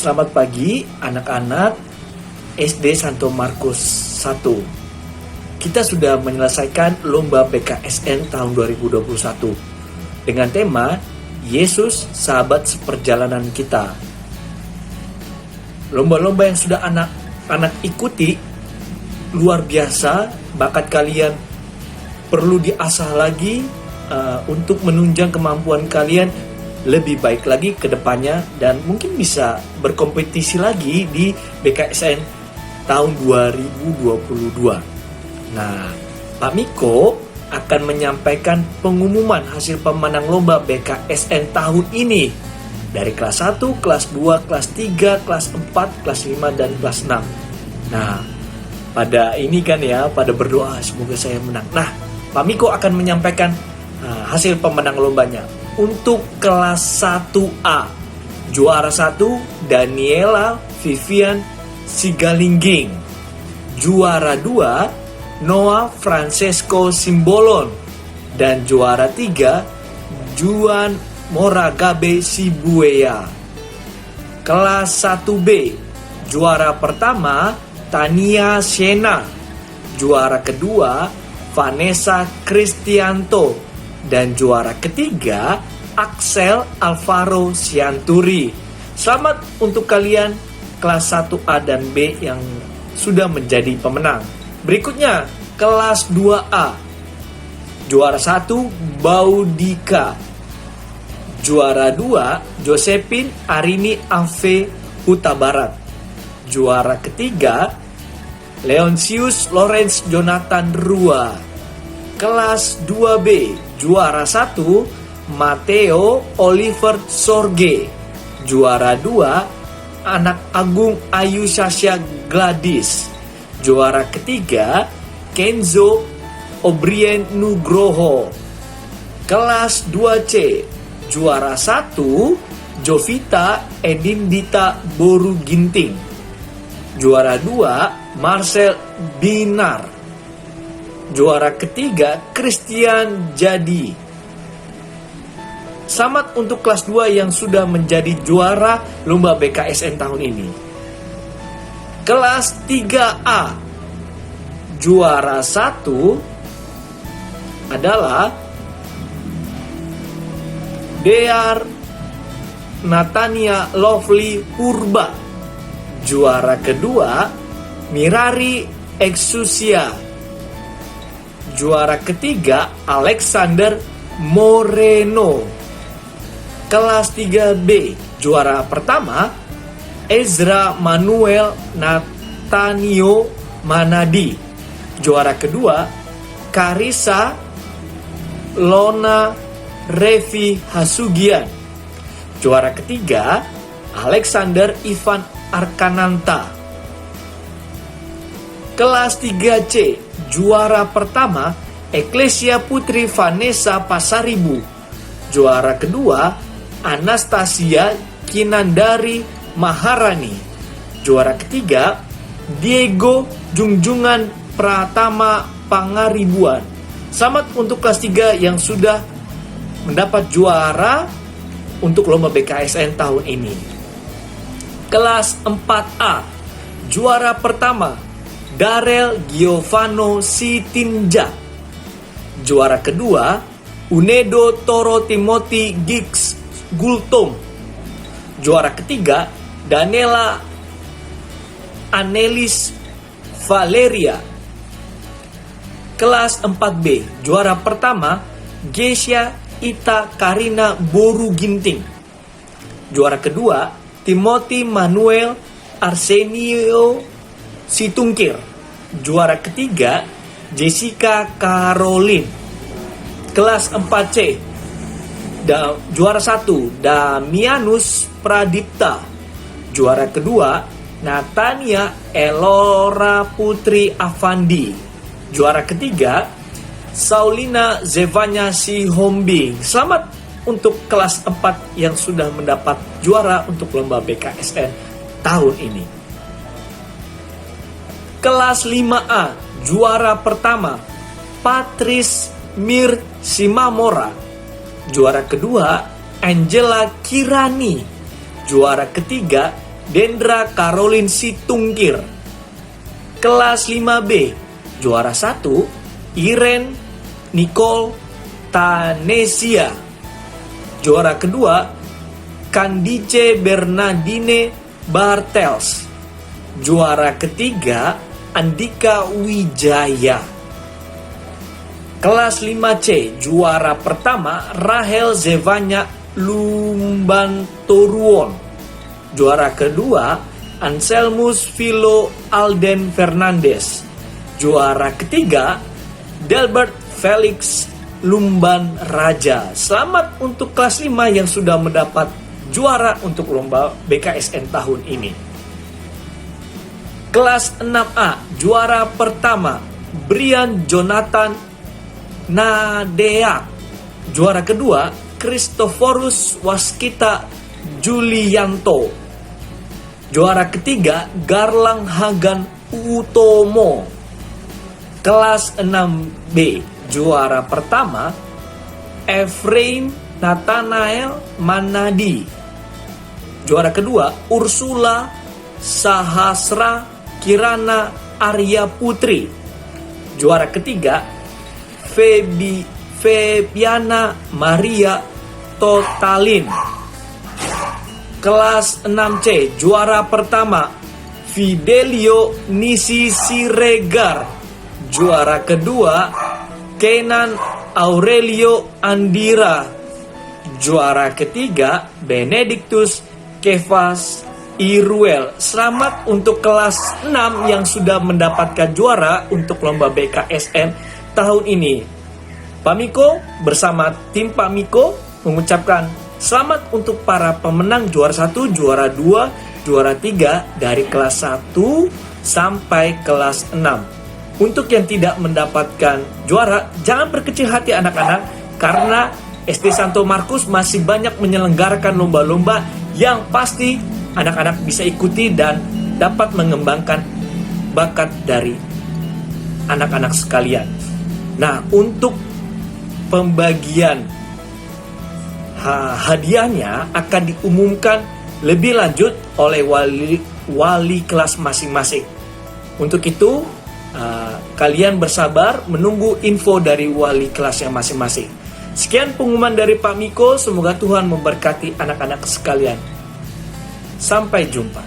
Selamat pagi anak-anak SD Santo Markus 1. Kita sudah menyelesaikan lomba BKSN tahun 2021 dengan tema Yesus sahabat seperjalanan kita. Lomba-lomba yang sudah anak-anak ikuti luar biasa, bakat kalian perlu diasah lagi untuk menunjang kemampuan kalian lebih baik lagi ke depannya dan mungkin bisa berkompetisi lagi di BKSN tahun 2022. Nah, Pak Miko akan menyampaikan pengumuman hasil pemenang lomba BKSN tahun ini dari kelas 1, kelas 2, kelas 3, kelas 4, kelas 5, dan kelas 6. Nah, pada ini kan ya, pada berdoa semoga saya menang. Nah, Pak Miko akan menyampaikan hasil pemenang lombanya. Untuk kelas 1A, juara 1 Daniela Vivian Sigalingging. Juara 2 Noah Francesco Simbolon. Dan juara 3 Juan Moragabe Sibuea. Kelas 1B, juara pertama Tania Shena. Juara kedua Vanessa Cristianto. Dan juara ketiga Axel Alvaro Sianturi. Selamat untuk kalian kelas 1A dan B yang sudah menjadi pemenang. Berikutnya kelas 2A. Juara 1 Baudika. Juara 2 Josephine Arini Ave Huta Barat. Juara ketiga Leonsius Lawrence Jonathan Rua. Kelas 2B, juara 1 Matteo Oliver Sorge. Juara 2 Anak Agung Ayu Sasha Gladys. Juara ketiga Kenzo O'Brien Nugroho. Kelas 2C, juara 1 Jovita Edindita Boru Ginting. Juara 2 Marcel Binar. Juara ketiga Christian Jadi. Selamat untuk kelas 2 yang sudah menjadi juara lomba BKSN tahun ini. Kelas 3A, juara 1 adalah Dear Natania Lovely Purba. Juara kedua Mirari Exusia. Juara ketiga Alexander Moreno. Kelas 3B, juara pertama Ezra Manuel Natanio Manadi. Juara kedua Karisa Lona Revi Hasugian. Juara ketiga Alexander Ivan Arkananta. Kelas 3C, juara pertama Eklesia Putri Vanessa Pasaribu. Juara kedua Anastasia Kinandari Maharani. Juara ketiga Diego Jungjungan Pratama Pangaribuan. Selamat untuk kelas 3 yang sudah mendapat juara untuk lomba BKSN tahun ini. Kelas 4A, juara pertama Darel Giovanno Sitinja. Juara kedua Unedo Toro Timothy Giggs Gultom. Juara ketiga Daniela Anelis Valeria. Kelas 4B, juara pertama Gesya Ita Karina Boru Ginting. Juara kedua Timothy Manuel Arsenio Situngkir. Juara ketiga Jessica Caroline. Kelas 4C, juara 1 Damianus Pradipta. Juara kedua Natania Elora Putri Avandi. Juara ketiga Saulina Zevanya Sihombing. Selamat untuk kelas 4 yang sudah mendapat juara untuk lomba BKSN tahun ini. Kelas 5A, juara pertama Patrice Mir Simamora. Juara kedua Angela Kirani. Juara ketiga Dendra Caroline Situngkir. Kelas 5B, juara 1, Irene Nicole Tanesia. Juara kedua, Candice Bernardine Bartels. Juara ketiga, Andika Wijaya. Kelas 5C, juara pertama, Rahel Zevanya Lumbantoruon. Juara kedua, Anselmus Philo Alden Fernandes. Juara ketiga, Delbert Felix Lumban Raja. Selamat untuk kelas 5 yang sudah mendapat juara untuk lomba BKSN tahun ini. Kelas 6A, juara pertama, Brian Jonathan Nadeak. Juara kedua, Christophorus Waskita Julianto. Juara ketiga, Garlang Hagan Utomo. Kelas 6B, juara pertama, Efrain Nathanael Manadi. Juara kedua, Ursula Sahasra Kirana Arya Putri. Juara ketiga, Febiana Maria Totalin. Kelas 6C, juara pertama, Fidelio Nisi Siregar. Juara kedua, Kenan Aurelio Andira. Juara ketiga, Benedictus Kefas Iruel. Selamat untuk kelas 6 yang sudah mendapatkan juara untuk lomba BKSN tahun ini. Pak Miko bersama tim Pak Miko mengucapkan selamat untuk para pemenang juara 1, juara 2, juara 3 dari kelas 1 sampai kelas 6. Untuk yang tidak mendapatkan juara, jangan berkecil hati anak-anak, karena SD Santo Markus masih banyak menyelenggarakan lomba-lomba yang pasti anak-anak bisa ikuti dan dapat mengembangkan bakat dari anak-anak sekalian. Nah, untuk pembagian hadiahnya akan diumumkan lebih lanjut oleh wali kelas masing-masing. Untuk itu, kalian bersabar menunggu info dari wali kelasnya masing-masing. Sekian pengumuman dari Pak Miko, semoga Tuhan memberkati anak-anak sekalian. Sampai jumpa.